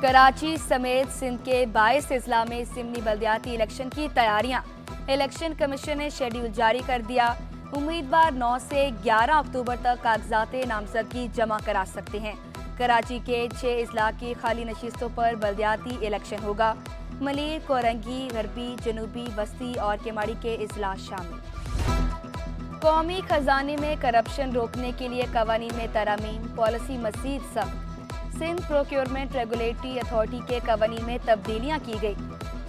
कराची समेत सिंध के 22 अजला में सिमनी बल्दियाती इलेक्शन की तैयारियां। इलेक्शन कमीशन ने शेड्यूल जारी कर दिया। उम्मीदवार 9 से 11 अक्टूबर तक कागजात नामजदगी जमा करा सकते हैं। कराची के 6 अजला की खाली नशिस्तों पर बल्दियाती इलेक्शन होगा। मलीर, कोरंगी, गरबी, जनूबी, वस्ती और केमाड़ी के अजला शामिल। कौमी खजाने में करप्शन रोकने के लिए कवानीन में तरमीम, पॉलिसी मजीद सख्त। सिंध प्रोक्योरमेंट रेगुलेटरी अथॉरिटी के कवानीन में तब्दीलियां की गई।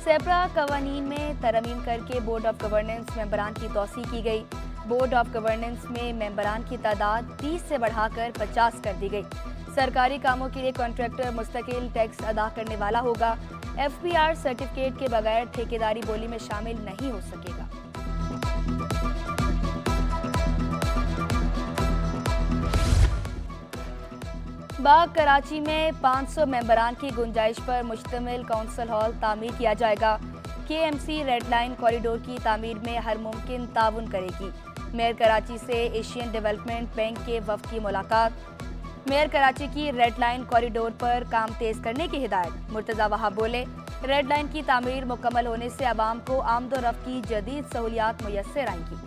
सेपरा कवानीन में तरमीम करके बोर्ड ऑफ गवर्नेंस मेंबरान की तौसीह की गई। बोर्ड ऑफ गवर्नेंस में मेंबरान की तादाद 30 से बढ़ाकर 50 कर दी गई। सरकारी कामों के लिए कॉन्ट्रैक्टर मुस्तकिल टैक्स अदा करने वाला होगा। FBR सर्टिफिकेट के बगैर ठेकेदारी बोली में शामिल नहीं हो सकेगा। बाग कराची में 500 मेंबरान की गुंजाइश पर मुश्तमिल काउंसिल हॉल तामीर किया जाएगा। KMC रेड लाइन कॉरिडोर की तामीर में हर मुमकिन ताउन करेगी। मेयर कराची से एशियन डेवलपमेंट बैंक के वफ़द की मुलाकात। मेयर कराची की रेड लाइन कॉरिडोर पर काम तेज करने की हिदायत। मुर्तज़ा वहाब बोले, रेड लाइन की तामीर मुकम्मल होने से आवाम को आमदोरफ्त की जदीद सहूलियात मुयस्सर आएंगी।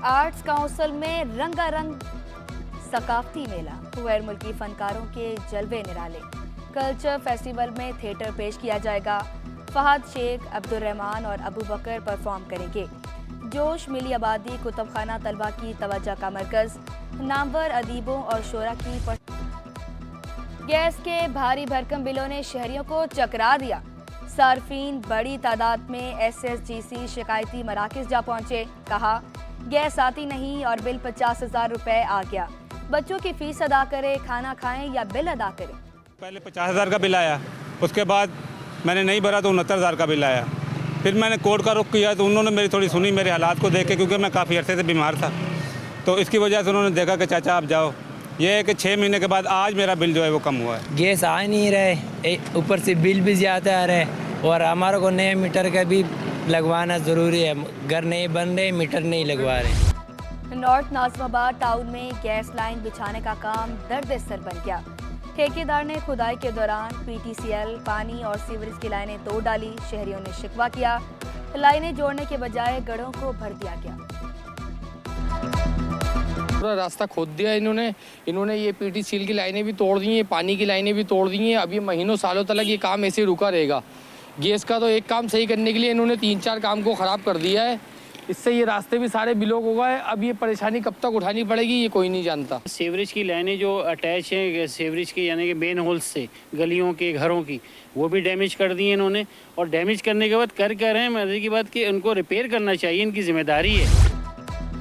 आर्ट्स काउंसिल में रंगारंग सकाफती मेला, गैर मुल्की फनकारों के जलवे निराले। कल्चर फेस्टिवल में थिएटर पेश किया जाएगा। फहद शेख, अब्दुर्रहमान और अबू बकर परफॉर्म करेंगे। जोश मिली आबादी कुतुबखाना तलबा की तवज्जो का मरकज। नामवर अदीबों और शोरा की गैस के भारी भरकम बिलों ने शहरियों को चकरा दिया। सार्फिन बड़ी तादाद में SSGC शिकायती मराकज जा पहुंचे। कहा, गैस आती नहीं और बिल 50,000 रुपए आ गया। बच्चों की फीस अदा करें, खाना खाएं या बिल अदा करें। पहले 50,000 का बिल आया, उसके बाद मैंने नहीं भरा तो 69,000 का बिल आया। फिर मैंने कोर्ट का रुख किया तो उन्होंने मेरी थोड़ी सुनी, मेरे हालात को देख के, क्योंकि मैं काफ़ी अरसे से बीमार था। तो इसकी वजह से उन्होंने देखा कि चाचा आप जाओ। ये है कि 6 महीने के बाद आज मेरा बिल जो है वो कम हुआ है। गैस आ नहीं रहे, ऊपर से बिल भी ज़्यादा आ रहे और हमारे को नए मीटर का भी लगवाना ज़रूरी है। घर नहीं बन रहे, मीटर नहीं लगवा रहे। नॉर्थ नाज़िमाबाद टाउन में गैस लाइन बिछाने का काम दर्द सर बन गया। ठेकेदार ने खुदाई के दौरान PTCL, पानी और सीवरेज की लाइनें तोड़ डाली। शहरियों ने शिकवा किया, लाइनें जोड़ने के बजाय गढ़ों को भर दिया गया। पूरा रास्ता खोद दिया इन्होंने ये PTCL की लाइनें भी तोड़ दी हैं, पानी की लाइनें भी तोड़ दी हैं। अब ये महीनों सालों तक ये काम ऐसे रुका रहेगा। गैस का तो एक काम सही करने के लिए इन्होंने 3-4 काम को ख़राब कर दिया है। इससे ये रास्ते भी सारे ब्लॉक हो गए। अब ये परेशानी कब तक उठानी पड़ेगी ये कोई नहीं जानता। सीवरेज की लाइनें जो अटैच हैं सीवरेज के यानी कि मेन होल्स से गलियों के घरों की, वो भी डैमेज कर दी है इन्होंने। और डैमेज करने के बाद कर रहे हैं, मजे की बात कि उनको रिपेयर करना चाहिए, इनकी जिम्मेदारी है।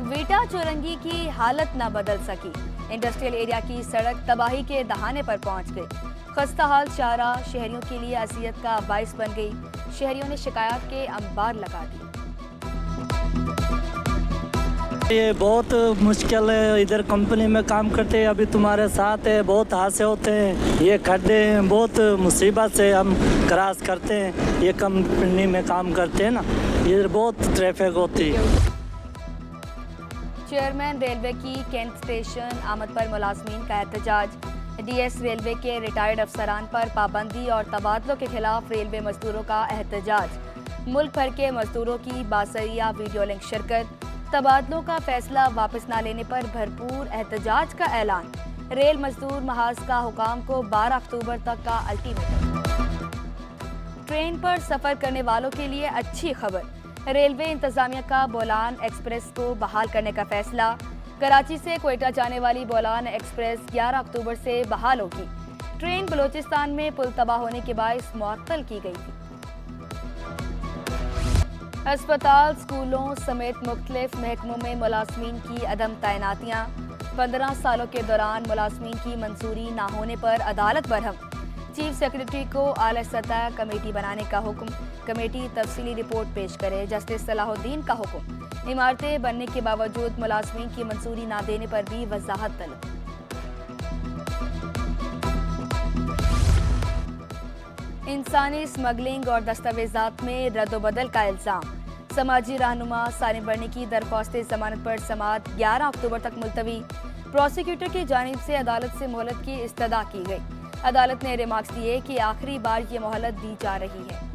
वीटा चौरंगी की हालत न बदल सकी। इंडस्ट्रियल एरिया की सड़क तबाही के दहाने पर पहुंच गई। खस्ता हाल चारा शहरियों के लिए असियत का बाइस बन गई। शहरियों ने शिकायत के अंबार लगा दिए। ये बहुत मुश्किल है, इधर कंपनी में काम करते हैं, अभी तुम्हारे साथ है, बहुत हादसे होते हैं। ये खड्डे हैं, बहुत मुसीबत से हम क्रॉस करते हैं। ये कंपनी में काम करते हैं ना, इधर बहुत ट्रैफिक होती है। चेयरमैन रेलवे की कैंट स्टेशन आमद पर मुलाजमीन का एहतजाज। DS रेलवे के रिटायर्ड अफसरान पर पाबंदी और तबादलों के खिलाफ रेलवे मजदूरों का एहतजाज। मुल्क भर के मजदूरों की बासरिया वीडियो लिंक शिरकत। तबादलों का फैसला वापस न लेने पर भरपूर एहतजाज का ऐलान। रेल मजदूर महाज का हुकाम को 12 अक्टूबर तक का अल्टीमेटम। ट्रेन पर सफर करने वालों के लिए अच्छी खबर। रेलवे इंतजामिया का बोलान एक्सप्रेस को बहाल करने का फैसला। कराची से क्वेटा जाने वाली बोलान एक्सप्रेस 11 अक्टूबर से बहाल होगी। ट्रेन बलोचिस्तान में पुल तबाह होने के बायस मुअत्तल की गई थी। अस्पताल, स्कूलों समेत मुख्तलिफ महकमों में मुलाजमीन की अदम तैनातियाँ। 15 सालों के दौरान मुलाजमीन की मंजूरी ना होने पर अदालत बरहम। चीफ सेक्रेटरी को आला सतह कमेटी बनाने का हुक्म। कमेटी तफसीली रिपोर्ट पेश करे। जस्टिस सलाहुद्दीन का हुक्म। इमारतें बनने के बावजूद मुलाजमीन की मंजूरी ना देने पर भी वजाहत तलब। इंसानी स्मगलिंग और दस्तावेजात में रद्दोबदल का इल्जाम। समाजी रहनुमा सालिम बर्नी की दरख्वास्त जमानत पर समाअत 11 अक्टूबर तक मुलतवी। प्रोसिक्यूटर की जानिब से अदालत से मोहलत की इस्तदा की गई। अदालत ने रिमार्क्स दिए कि आखिरी बार ये मोहलत दी जा रही है।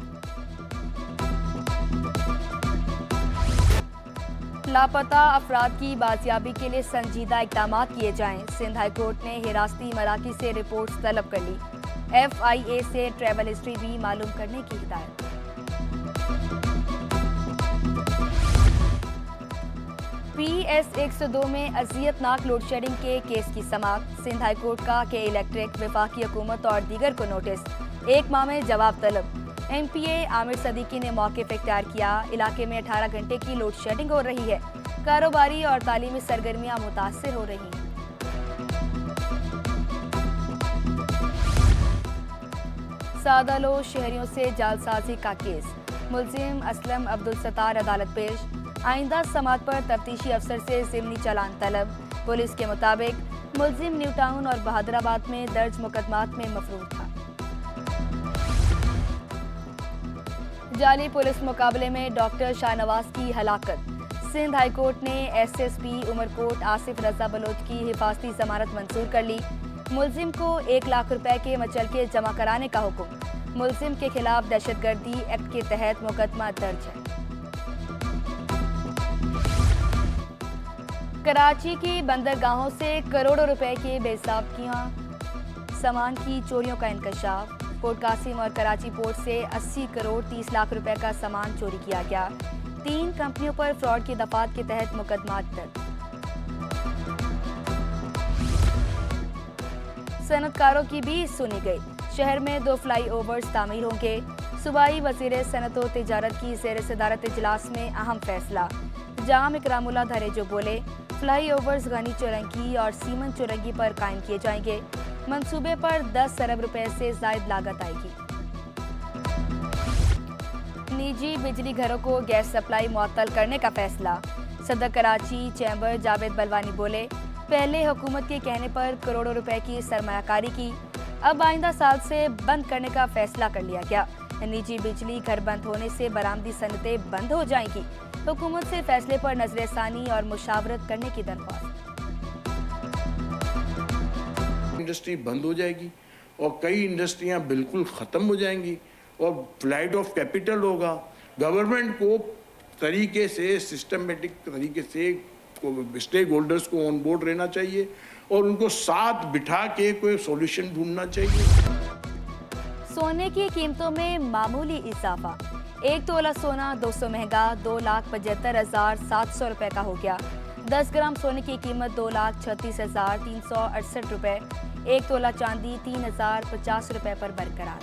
लापता अफराद की बाजियाबी के लिए संजीदा इकदाम किए जाएं। सिंध हाई कोर्ट ने हिरासती मराकज से रिपोर्ट्स तलब कर ली। FIA से ट्रैवल हिस्ट्री भी मालूम करने की हिदायत। PS 102 में अजियतनाक लोड शेडिंग के केस की समाअत। सिंध हाई कोर्ट का के इलेक्ट्रिक वफाकी हुकूमत और दीगर को नोटिस, 1 माह में जवाब तलब। MPA आमिर सदीकी ने मौक़िफ़ इख्तियार किया। इलाके में 18 घंटे की लोड शेडिंग हो रही है। कारोबारी और तालीमी सरगर्मियां मुतासिर हो रही हैं। सादालो शहरियों से जालसाजी का केस, मुलजिम असलम अब्दुल सत्तार अदालत पेश। आइंदा समात पर तफ्तीशी अफसर से ज़िमनी चालान तलब। पुलिस के मुताबिक मुलजिम न्यू टाउन और बहादुराबाद में दर्ज मुकदमात में मफरूर था। जाली पुलिस मुकाबले में डॉक्टर शाहनवाज की हलाकत। सिंध हाई कोर्ट ने SSP उमरकोट आसिफ रजा बलोच की हिफाजती जमानत मंजूर कर ली। मुलजिम को 1 लाख रुपए के मचलके जमा कराने का हुक्म। मुलजिम के खिलाफ दहशतगर्दी एक्ट के तहत मुकदमा दर्ज है। कराची की बंदरगाहों से करोड़ों रुपए के बेसाबकियां सामान की चोरियों का इंकशाफ। पोर्ट कासिम और कराची पोर्ट से 80 करोड़ 30 लाख रुपए का सामान चोरी किया गया। 3 कंपनियों पर फ्रॉड की दफात के तहत मुकदमा दर्ज। सनतकारों की भी सुनी गई। शहर में 2 फ्लाईओवर्स तामीर होंगे। सूबाई वजीर सनत व तिजारत की ज़ेर सदारत इजलास में अहम फैसला। जाम इकरामुल्लाह धरेजो बोले, फ्लाईओवर्स गनी चौरंगी और सीमन चौरंगी पर कायम किए जाएंगे। मंसूबे पर 10 अरब रुपए से ज़ायद लागत आएगी। निजी बिजली घरों को गैस सप्लाई मुअत्तल करने का फैसला। सदर कराची चैम्बर जावेद बलवानी बोले, पहले हुकूमत के कहने पर करोड़ों रुपए की सरमायाकारी की, अब आइंदा साल से बंद करने का फैसला कर लिया गया। निजी बिजली घर बंद होने से बरामदी सनतें बंद हो जाएंगी। हुकूमत से फैसले पर नजरसानी और मुशावरत करने की दरख्वास्त। इंडस्ट्री बंद हो जाएगी और कई इंडस्ट्रियां बिल्कुल ख़त्म हो जाएंगी और फ्लाइट ऑफ कैपिटल होगा। गवर्नमेंट को तरीके से सिस्टमेटिक तरीके से स्टेक होल्डर्स को ऑन बोर्ड रहना चाहिए और उनको साथ बिठा के कोई सॉल्यूशन ढूंढना चाहिए। सोने की कीमतों में मामूली इजाफा। 1 तोला सोना 200 महंगा 2,75,700 रुपए का हो गया। 10 ग्राम सोने की कीमत 2,36,368 रुपए। 1 तोला चांदी 3,050 रुपए पर बरकरार।